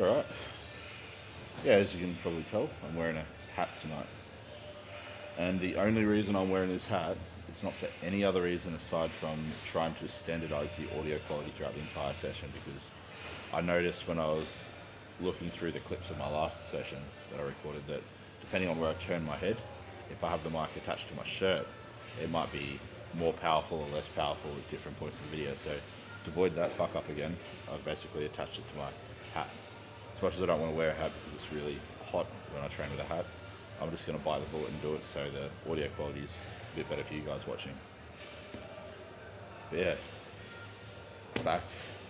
Alright. Yeah, as you can probably tell, I'm wearing a hat tonight. And the only reason I'm wearing this hat is not for any other reason aside from trying to standardize the audio quality throughout the entire session, because I noticed when I was looking through the clips of my last session that I recorded that depending on where I turn my head, if I have the mic attached to my shirt, it might be more powerful or less powerful at different points of the video. So to avoid that fuck up again, I've basically attached it to my hat. As much as I don't want to wear a hat because it's really hot when I train with a hat, I'm just going to bite the bullet and do it so the audio quality is a bit better for you guys watching. But yeah, back,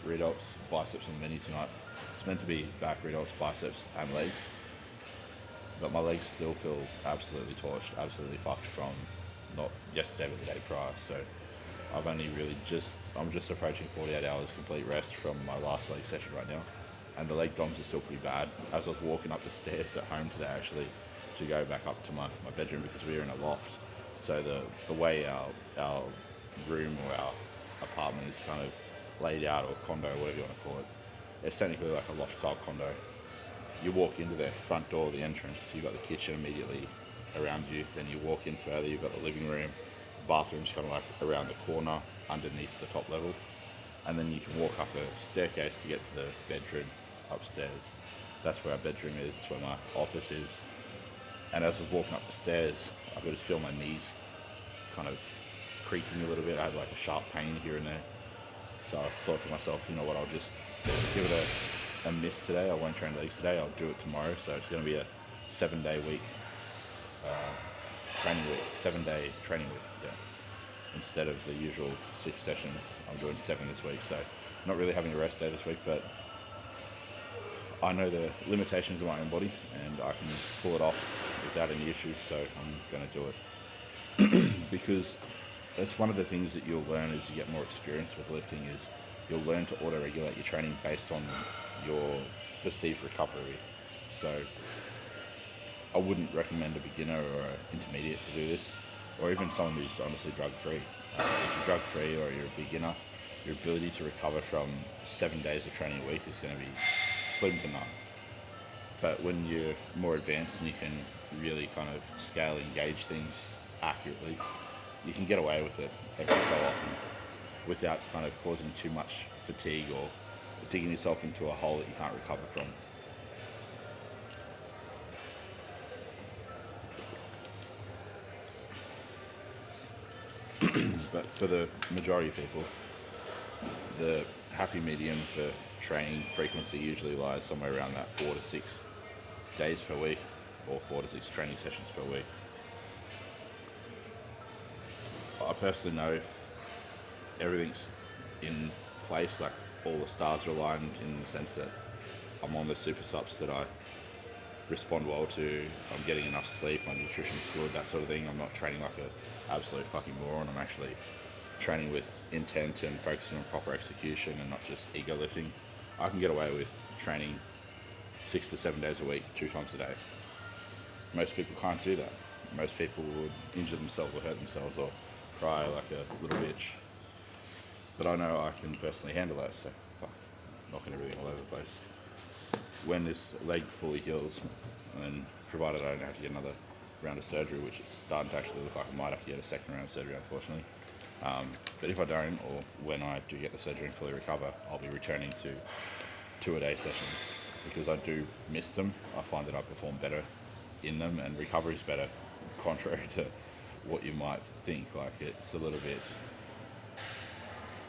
rear delts, biceps and mini tonight. It's meant to be back, rear delts, biceps and legs, but my legs still feel absolutely torched, absolutely fucked from not yesterday but the day prior. So I've only really I'm just approaching 48 hours complete rest from my last leg session right now. And the leg DOMs are still pretty bad. As I was walking up the stairs at home today actually to go back up to my bedroom because we were in a loft. So the way our room or our apartment is kind of laid out, or condo, whatever you want to call it, it's technically like a loft style condo. You walk into the front door, the entrance, you've got the kitchen immediately around you, then you walk in further, you've got the living room, bathroom's kind of like around the corner underneath the top level, and then you can walk up a staircase to get to the bedroom upstairs. That's where our bedroom is, it's where my office is. And as I was walking up the stairs, I could just feel my knees kind of creaking a little bit. I had like a sharp pain here and there. So I thought to myself, you know what, I'll just give it a miss today. I won't train legs today, I'll do it tomorrow. So it's going to be a 7-day week, training week, 7-day training week, yeah. Instead of the usual 6 sessions, I'm doing 7 this week. So not really having a rest day this week, but I know the limitations of my own body and I can pull it off without any issues, so I'm going to do it. Because that's one of the things that you'll learn as you get more experience with lifting, is you'll learn to auto-regulate your training based on your perceived recovery. So I wouldn't recommend a beginner or an intermediate to do this, or even someone who's honestly drug-free. If you're drug-free or you're a beginner, your ability to recover from 7 days of training a week is going to be slim to none. But when you're more advanced and you can really kind of scale and gauge things accurately, you can get away with it every so often without kind of causing too much fatigue or digging yourself into a hole that you can't recover from. But for the majority of people, the happy medium for training frequency usually lies somewhere around that 4 to 6 days per week, or 4 to 6 training sessions per week. I personally know if everything's in place, like all the stars are aligned in the sense that I'm on the super subs that I respond well to, I'm getting enough sleep, my nutrition's good, that sort of thing. I'm not training like an absolute fucking moron. I'm actually training with intent and focusing on proper execution and not just ego lifting. I can get away with training 6 to 7 days a week, 2 times a day. Most people can't do that. Most people would injure themselves or hurt themselves or cry like a little bitch. But I know I can personally handle that, so fuck, knocking everything all over the place. When this leg fully heals, and provided I don't have to get another round of surgery, which it's starting to actually look like I might have to get a second round of surgery, unfortunately. But if I don't, or when I do get the surgery and fully recover, I'll be returning to 2-a-day sessions, because I do miss them. I find that I perform better in them, and recovery is better, contrary to what you might think. Like, it's a little bit,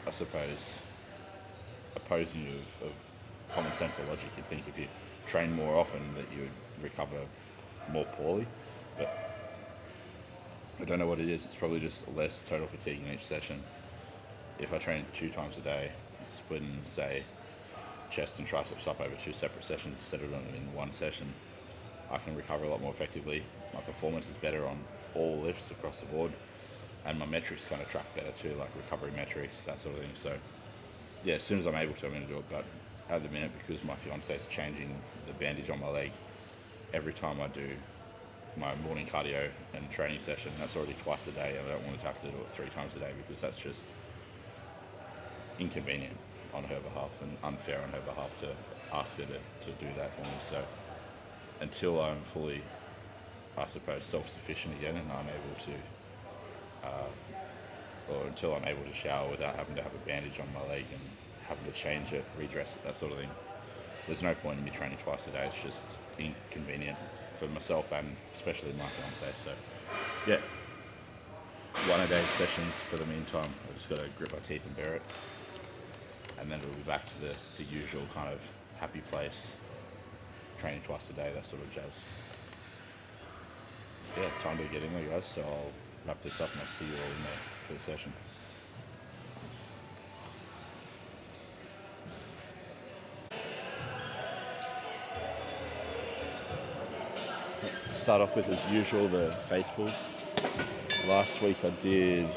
I suppose, opposing of common sense or logic. You'd think if you train more often that you would recover more poorly, but I don't know what it is. It's probably just less total fatigue in each session. If I train 2 times a day, splitting, say, chest and triceps up over 2 separate sessions instead of doing them in one session, I can recover a lot more effectively. My performance is better on all lifts across the board, and my metrics kind of track better too, like recovery metrics, that sort of thing. So yeah, as soon as I'm able to, I'm going to do it. But at the minute, because my fiance is changing the bandage on my leg every time I do my morning cardio and training session, that's already twice a day, and I don't want to have to do it 3 times a day, because that's just inconvenient on her behalf and unfair on her behalf to ask her to do that for me. So until I'm fully, I suppose, self-sufficient again and I'm able to, or until I'm able to shower without having to have a bandage on my leg and having to change it, redress it, that sort of thing, there's no point in me training twice a day. It's just inconvenient for myself and especially my fiance. So yeah, one a day sessions for the meantime. I just got to grit my teeth and bear it, and then we'll be back to the usual kind of happy place, training twice a day, that sort of jazz. Yeah, time to get in there, guys. So I'll wrap this up and I'll see you all in there for the session. Start off with, as usual, the face pulls. Last week I did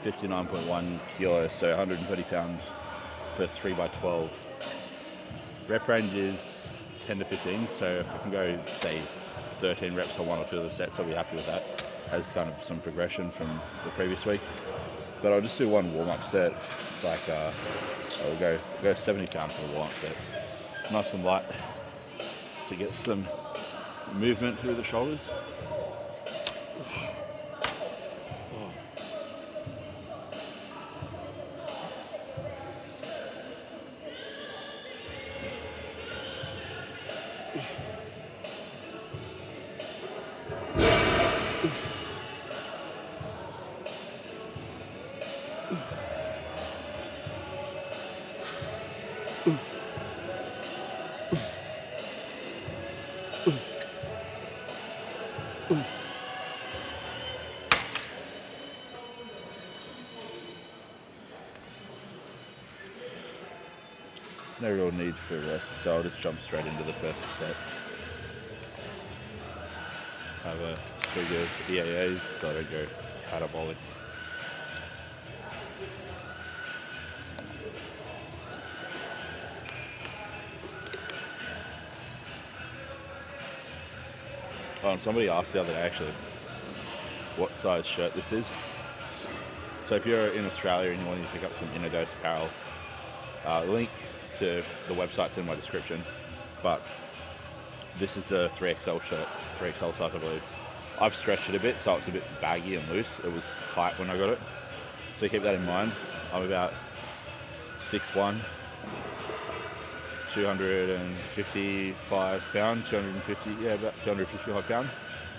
59.1 kilos, so 130 pounds for 3x12. Rep range is 10 to 15, so if I can go, say, 13 reps on one or two of the sets, I'll be happy with that, as kind of some progression from the previous week. But I'll just do one warm-up set, like I'll go 70 pounds for the warm-up set. Nice and light, just to get some movement through the shoulders. No real need for a rest, so I'll just jump straight into the first set. Have a swig of EAAs so I don't go catabolic. Oh, and somebody asked the other day actually what size shirt this is. So if you're in Australia and you want to pick up some Inner Dose apparel, link to the website's in my description, but this is a 3XL shirt, 3XL size I believe. I've stretched it a bit so it's a bit baggy and loose. It was tight when I got it, so keep that in mind. I'm about 6'1", 255 pounds, about 255 pounds,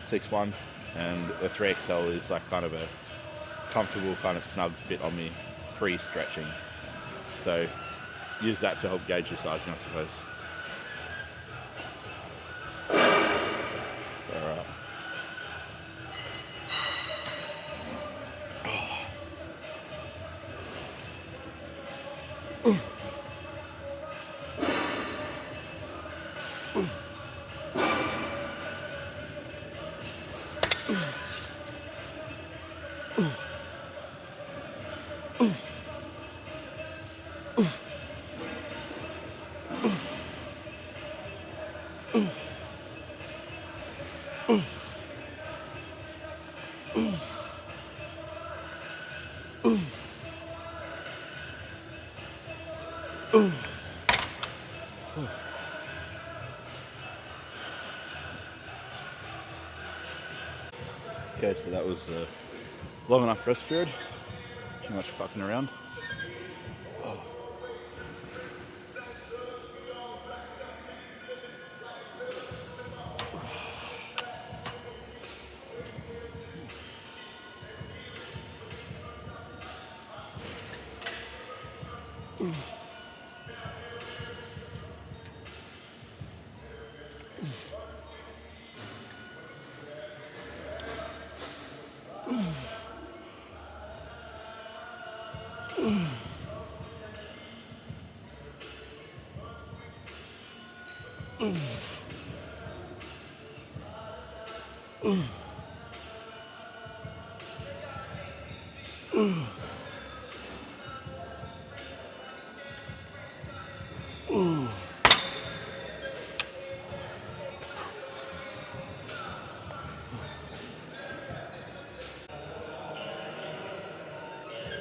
6'1", and a 3XL is like kind of a comfortable kind of snug fit on me pre-stretching. So use that to help gauge your sizing, I suppose. Alright. Okay, so that was a long enough rest period. Too much fucking around.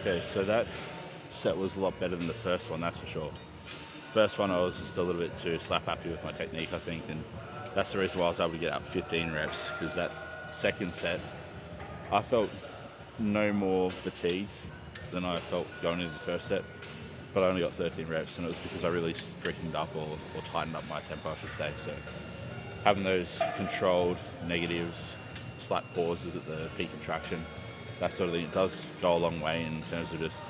Okay, so that set was a lot better than the first one, that's for sure. First one I was just a little bit too slap happy with my technique, I think, and that's the reason why I was able to get up 15 reps, because that second set I felt no more fatigued than I felt going into the first set, but I only got 13 reps, and it was because I really strickened up or tightened up my tempo, I should say. So having those controlled negatives, slight pauses at the peak contraction, that sort of thing, it does go a long way in terms of just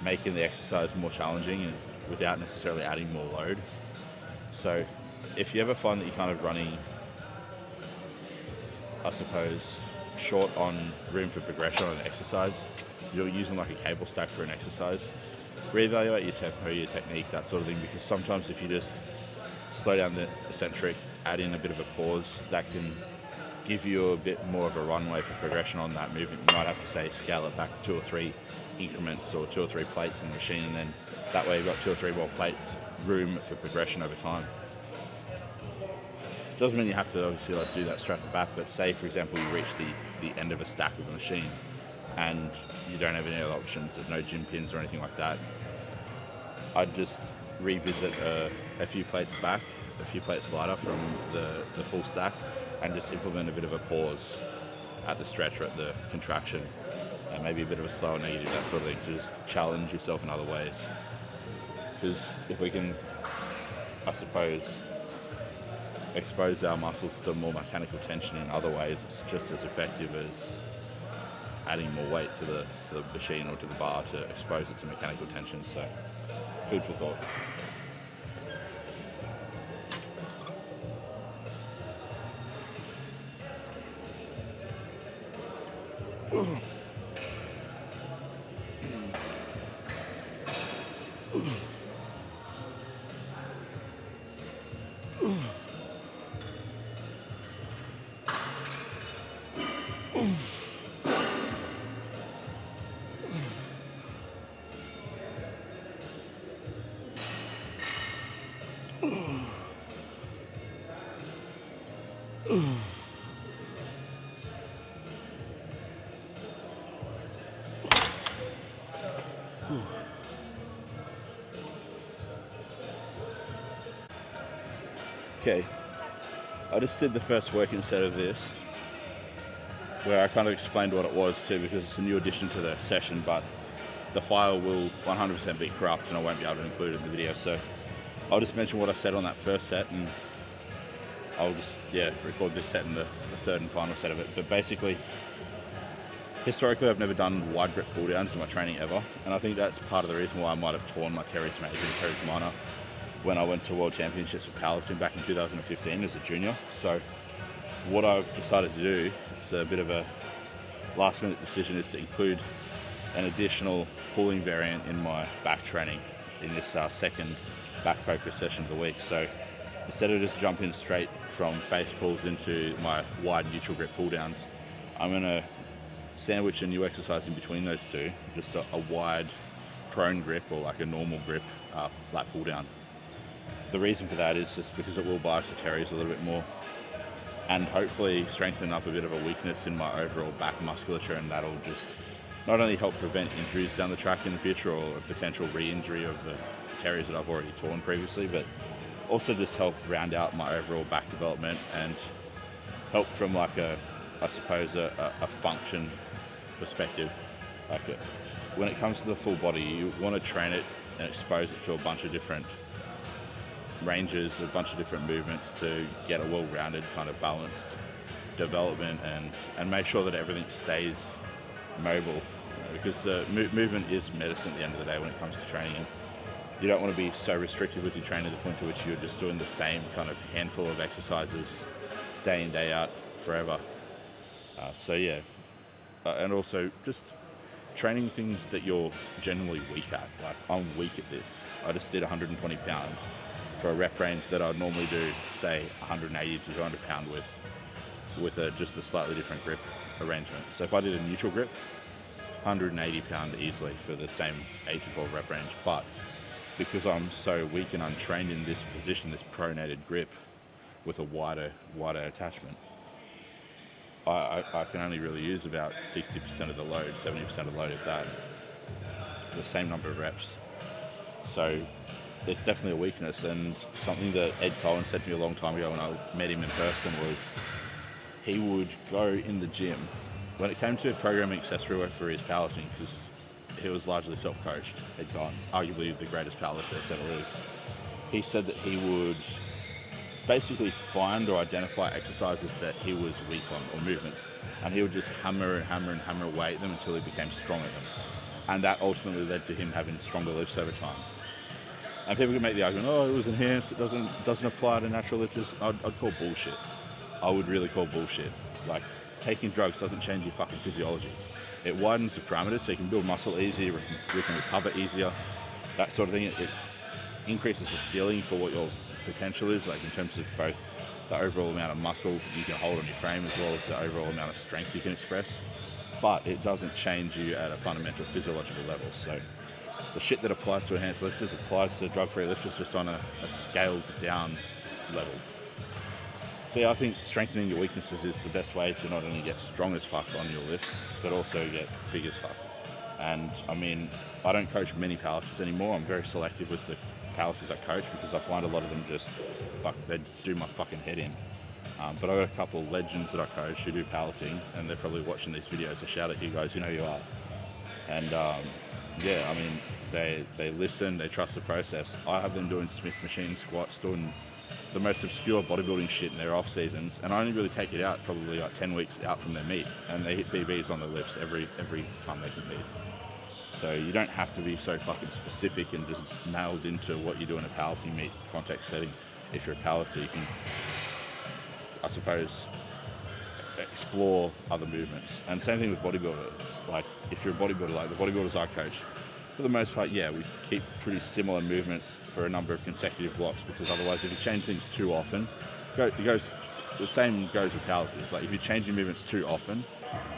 making the exercise more challenging and without necessarily adding more load. So if you ever find that you're kind of running, I suppose, short on room for progression on an exercise, you're using like a cable stack for an exercise, reevaluate your tempo, your technique, that sort of thing, because sometimes if you just slow down the eccentric, add in a bit of a pause, that can give you a bit more of a runway for progression on that movement. You might have to, say, scale it back 2 or 3 increments or 2 or 3 plates in the machine, and then that way you've got 2 or 3 more plates, room for progression over time. Doesn't mean you have to obviously like do that straight off the bat, but say for example you reach the end of a stack of a machine and you don't have any other options, there's no gym pins or anything like that, I'd just revisit a few plates back, a few plates lighter from the full stack, and just implement a bit of a pause at the stretch or at the contraction, and maybe a bit of a slower negative, that sort of thing, to just challenge yourself in other ways. Because if we can, I suppose, expose our muscles to more mechanical tension in other ways, it's just as effective as adding more weight to the machine or to the bar to expose it to mechanical tension. So, food for thought. Okay, I just did the first working set of this, where I kind of explained what it was too, because it's a new addition to the session, but the file will 100% be corrupt and I won't be able to include it in the video. So I'll just mention what I said on that first set, and I'll just record this set in the third and final set of it. But basically, historically I've never done wide grip pull downs in my training ever, and I think that's part of the reason why I might have torn my teres major and teres minor when I went to World Championships for powerlifting back in 2015 as a junior. So what I've decided to do, it's a bit of a last minute decision, is to include an additional pulling variant in my back training in this second back focus session of the week. So instead of just jumping straight from face pulls into my wide neutral grip pull downs, I'm going to sandwich a new exercise in between those two, just a wide prone grip or like a normal grip lat pull down. The reason for that is just because it will bias the teres a little bit more and hopefully strengthen up a bit of a weakness in my overall back musculature, and that'll just not only help prevent injuries down the track in the future or a potential re-injury of the teres that I've already torn previously, but also just help round out my overall back development and help from like a function perspective. Like when it comes to the full body, you want to train it and expose it to a bunch of different ranges, a bunch of different movements to get a well-rounded kind of balanced development and make sure that everything stays mobile, because movement is medicine at the end of the day when it comes to training. You don't want to be so restrictive with your training to the point to which you're just doing the same kind of handful of exercises day in, day out forever. And also just training things that you're generally weak at. Like, I'm weak at this. I just did 120 pound for a rep range that I'd normally do, say, 180 to 200 pound with just a slightly different grip arrangement. So if I did a neutral grip, 180 pound easily for the same 8 to 12 rep range. But because I'm so weak and untrained in this position, this pronated grip with a wider attachment, I can only really use about 60% of the load, 70% of the load, if that, the same number of reps. So it's definitely a weakness, and something that Ed Cohen said to me a long time ago when I met him in person was he would go in the gym when it came to programming accessory work for his powerlifting, because he was largely self-coached. Ed Cohen, arguably the greatest powerlifter that's ever lived. He said that he would basically find or identify exercises that he was weak on, or movements, and he would just hammer and hammer and hammer away at them until he became strong at them. And that ultimately led to him having stronger lifts over time. And people can make the argument, oh, it was enhanced, it doesn't apply to natural lifters. I'd call bullshit. I would really call bullshit. Like, taking drugs doesn't change your fucking physiology. It widens the parameters so you can build muscle easier, you can recover easier, that sort of thing. It increases the ceiling for what your potential is, like in terms of both the overall amount of muscle you can hold on your frame as well as the overall amount of strength you can express. But it doesn't change you at a fundamental physiological level. So the shit that applies to enhanced lifters applies to drug-free lifters, just on a scaled down level. So yeah, I think strengthening your weaknesses is the best way to not only get strong as fuck on your lifts, but also get big as fuck. And I mean, I don't coach many powerlifters anymore. I'm very selective with the powerlifters I coach, because I find a lot of them just, they do my fucking head in. But I've got a couple of legends that I coach who do powerlifting, and they're probably watching these videos, so shout out to you guys, you know who you are. And yeah, I mean, they listen, they trust the process. I have them doing Smith machine squats, doing the most obscure bodybuilding shit in their off seasons, and I only really take it out probably like 10 weeks out from their meet, and they hit BBs on the lifts every time they compete. So you don't have to be so fucking specific and just nailed into what you do in a powerlifting meet context setting. If you're a powerlifter, you can, I suppose, explore other movements. And same thing with bodybuilders. Like, if you're a bodybuilder, like the bodybuilders I coach, for the most part, yeah, we keep pretty similar movements for a number of consecutive blocks, because otherwise, if you change things too often, the same goes with powerlifters. Like, if you change your movements too often,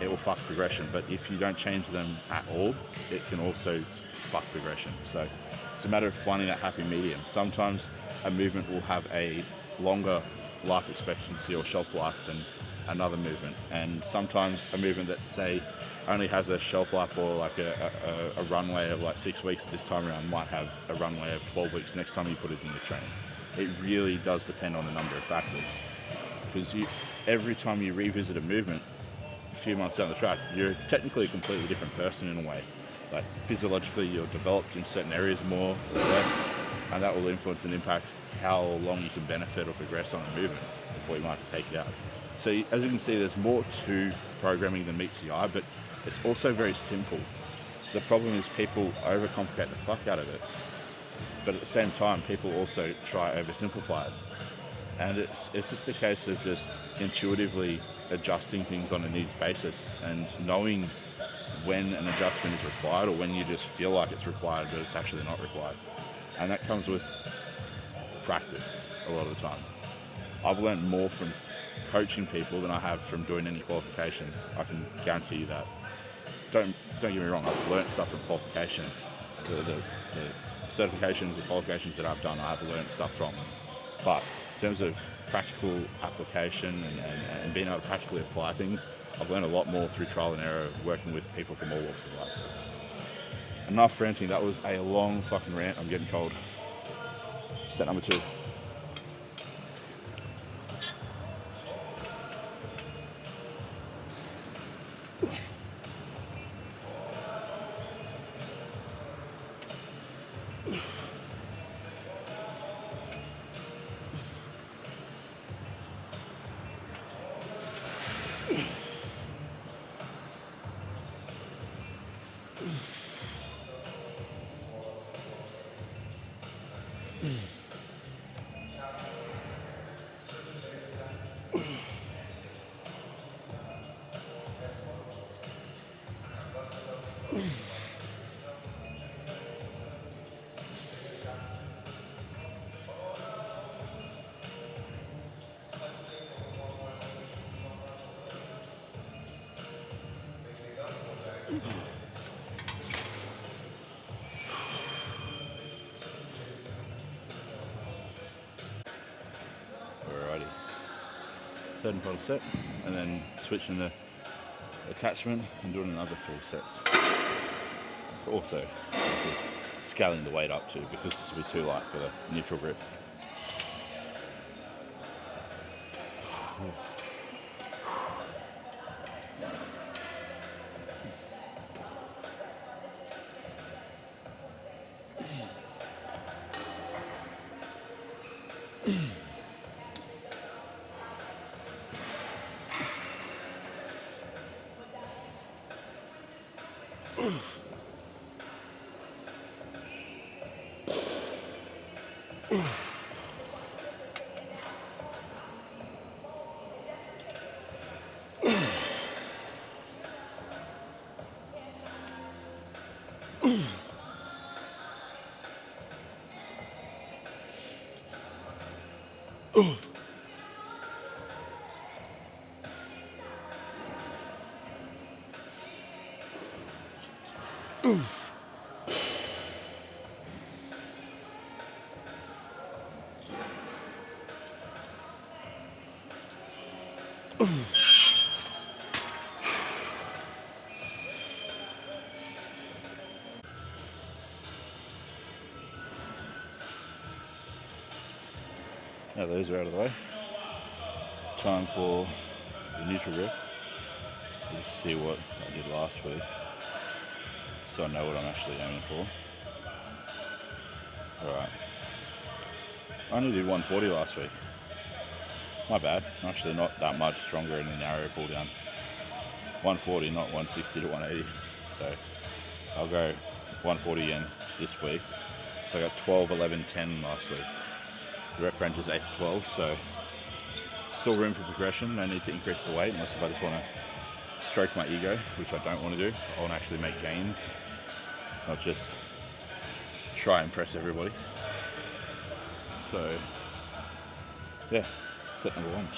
it will fuck progression. But if you don't change them at all, it can also fuck progression. So it's a matter of finding that happy medium. Sometimes a movement will have a longer life expectancy or shelf life than another movement, and sometimes a movement that, say, only has a shelf life or like a runway of like 6 weeks this time around might have a runway of 12 weeks next time you put it in the training. It really does depend on a number of factors, because every time you revisit a movement a few months down the track, you're technically a completely different person in a way. Like, physiologically, you're developed in certain areas more or less, and that will influence and impact how long you can benefit or progress on a movement before you might have to take it out. So as you can see, there's more to programming than meets the eye, but it's also very simple. The problem is people overcomplicate the fuck out of it, but at the same time, people also try oversimplify it. And it's just a case of just intuitively adjusting things on a needs basis and knowing when an adjustment is required, or when you just feel like it's required but it's actually not required. And that comes with practice a lot of the time. I've learned more from coaching people than I have from doing any qualifications. I can guarantee you that. Don't get me wrong, I've learned stuff from qualifications. The certifications, the qualifications that I've done, I've learned stuff from. But in terms of practical application and being able to practically apply things, I've learned a lot more through trial and error, working with people from all walks of life. Enough ranting, that was a long fucking rant. I'm getting cold. Set number 2. Alrighty. Third and final set, and then switching the attachment and doing another 3 sets. Also, scaling the weight up too, because this will be too light for the neutral grip. Now those are out of the way. Time for the neutral grip. Just see what I did last week, so I know what I'm actually aiming for. Alright. I only did 140 last week. My bad. Actually not that much stronger in the narrow pull down. 140, not 160 to 180. So I'll go 140 again this week. So I got 12, 11, 10 last week. The rep range is 8 to 12, so still room for progression. No need to increase the weight unless if I just want to stroke my ego, which I don't want to do. I want to actually make gains, not just try and impress everybody. So yeah, set number one.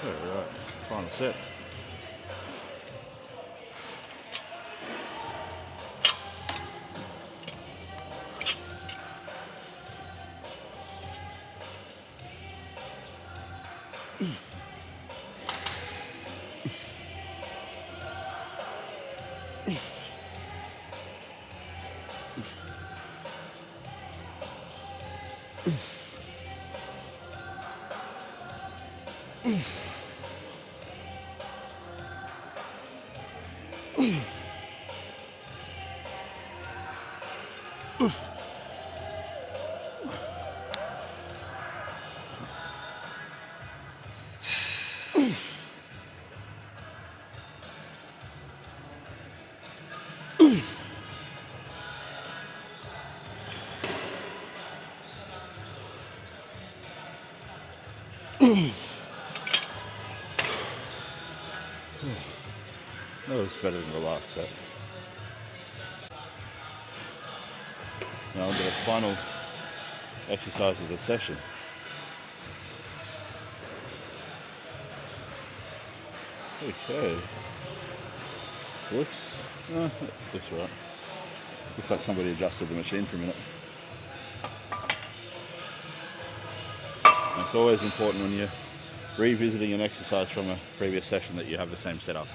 Alright, final set. That was better than the last set. Now onto the final exercise of the session. Okay. Looks right. Looks like somebody adjusted the machine for a minute. And it's always important when you're revisiting an exercise from a previous session that you have the same setup,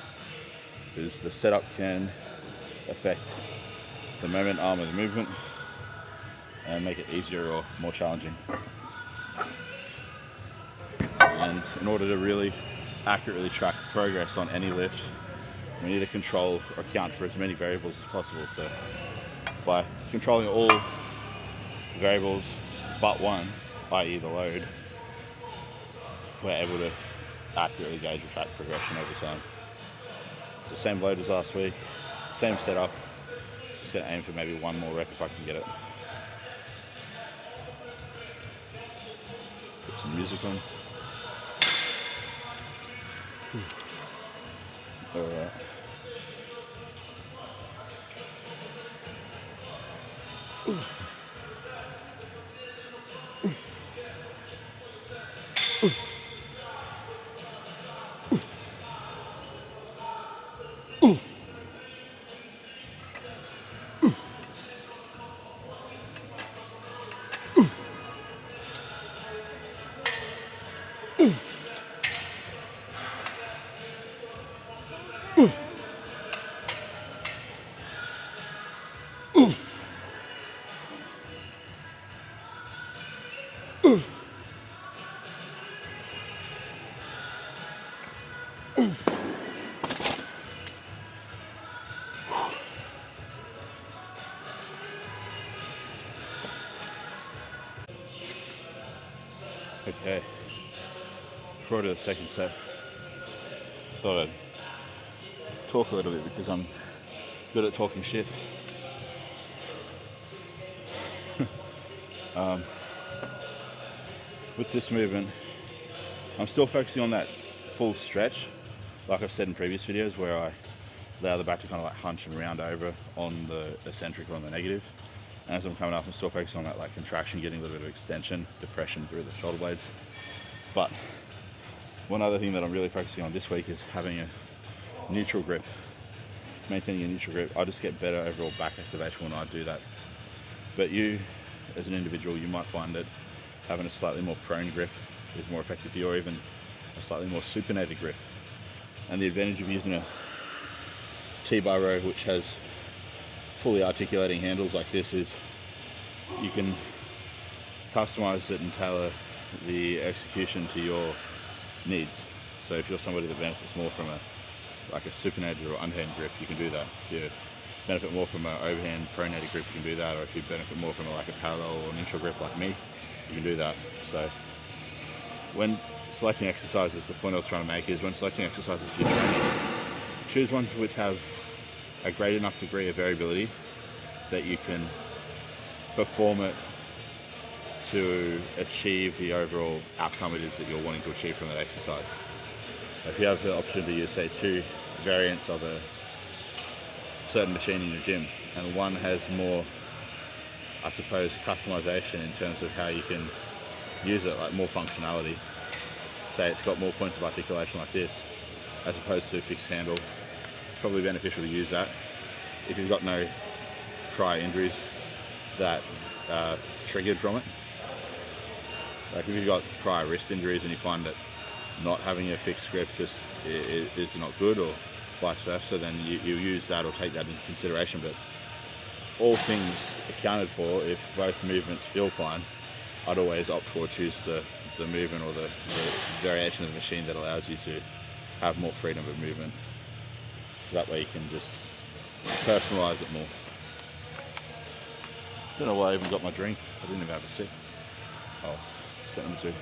because the setup can affect the moment arm of the movement and make it easier or more challenging. And in order to really accurately track progress on any lift, we need to control or account for as many variables as possible. So by controlling all variables but one, i.e. the load, we're able to accurately gauge or track progression over time. So same load as last week, same setup. Just going to aim for maybe one more rep if I can get it. Put some music on. All right. Okay, before I do the second set, thought I'd talk a little bit because I'm good at talking shit. With this movement, I'm still focusing on that full stretch, like I've said in previous videos, where I allow the back to kind of like hunch and round over on the eccentric or on the negative. And as I'm coming up, I'm still focusing on that like contraction, getting a little bit of extension, depression through the shoulder blades. But one other thing that I'm really focusing on this week is having a neutral grip, maintaining a neutral grip. I just get better overall back activation when I do that. But you, as an individual, you might find that having a slightly more prone grip is more effective for you, or even a slightly more supinated grip. And the advantage of using a T-bar row which has fully articulating handles like this is you can customize it and tailor the execution to your needs. So if you're somebody that benefits more from a supinated or underhand grip, you can do that. If you benefit more from an overhand pronated grip, you can do that. Or if you benefit more from a parallel or neutral grip like me, you can do that. So when selecting exercises, the point I was trying to make is when selecting exercises for your training, choose ones which have a great enough degree of variability that you can perform it to achieve the overall outcome it is that you're wanting to achieve from that exercise. If you have the option to use, say, 2 variants of a certain machine in your gym, and one has more, I suppose, customization in terms of how you can use it, like more functionality. Say it's got more points of articulation like this, as opposed to a fixed handle. It's probably beneficial to use that. If you've got no prior injuries that triggered from it, like if you've got prior wrist injuries and you find that not having a fixed grip just is not good, or vice versa, then you use that or take that into consideration. But all things accounted for, if both movements feel fine, I'd always opt for choose the movement or the variation of the machine that allows you to have more freedom of movement. So that way you can just personalize it more. Don't know why I even got my drink. I didn't even have a sip. Oh, set number 2.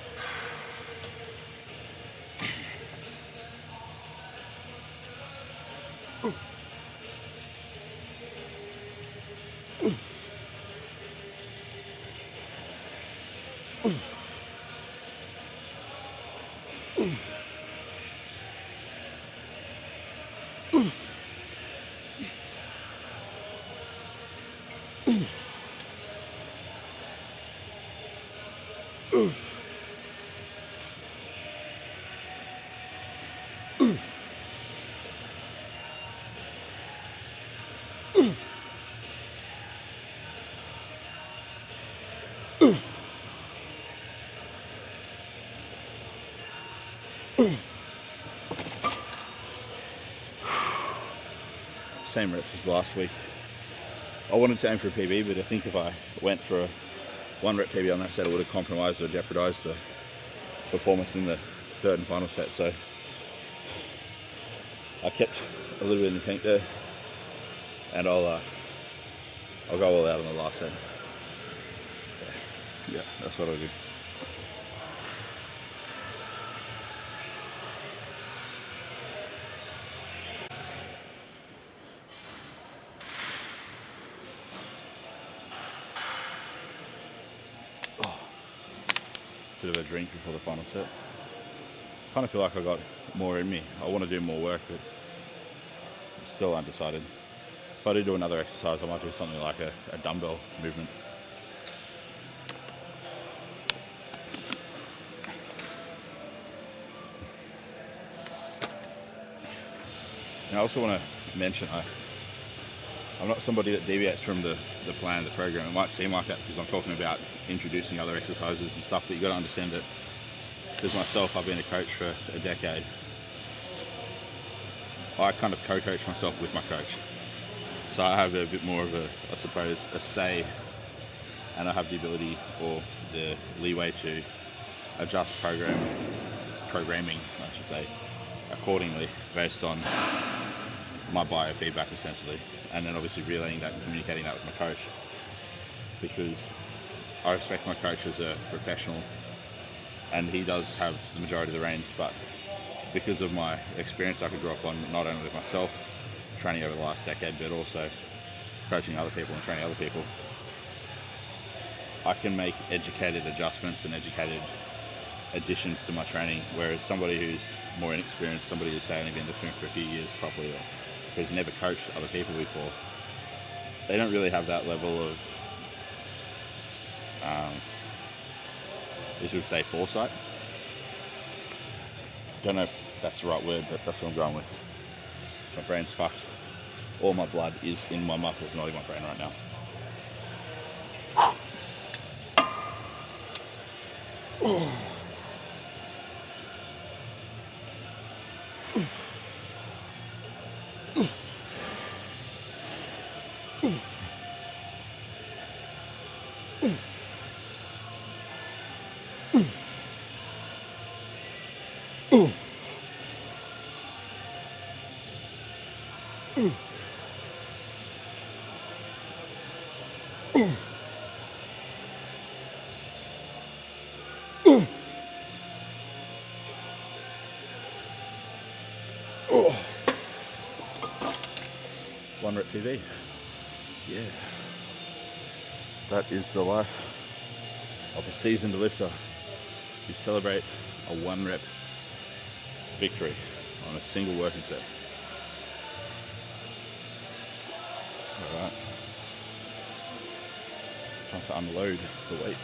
Same reps as last week. I wanted to aim for a PB, but I think if I went for a 1 rep PB on that set, it would have compromised or jeopardized the performance in the third and final set. So I kept a little bit in the tank there, and I'll go all out on the last set. Yeah, that's what I'll do. Bit of a drink before the final set. Kind of feel like I got more in me. I want to do more work, but I'm still undecided. If I do another exercise, I might do something like a dumbbell movement. And I also want to mention I'm not somebody that deviates from the plan, the program. It might seem like that because I'm talking about introducing other exercises and stuff, but you got to understand that because myself, I've been a coach for a decade. I kind of co-coach myself with my coach. So I have a bit more of I suppose, a say, and I have the ability or the leeway to adjust programming, I should say, accordingly based on my biofeedback essentially, and then obviously relaying that and communicating that with my coach, because I respect my coach as a professional and he does have the majority of the reins, but because of my experience I could draw upon, not only with myself training over the last decade, but also coaching other people and training other people, I can make educated adjustments and educated additions to my training, whereas somebody who's more inexperienced, somebody who's say only been lifting for a few years properly, or who's never coached other people before, they don't really have that level of, as you would say, foresight. Don't know if that's the right word, but that's what I'm going with. My brain's fucked. All my blood is in my muscles, not in my brain right now. One rep PV. Yeah. That is the life of a seasoned lifter. You celebrate a 1 rep victory on a single working set. Alright. Time to unload the weight.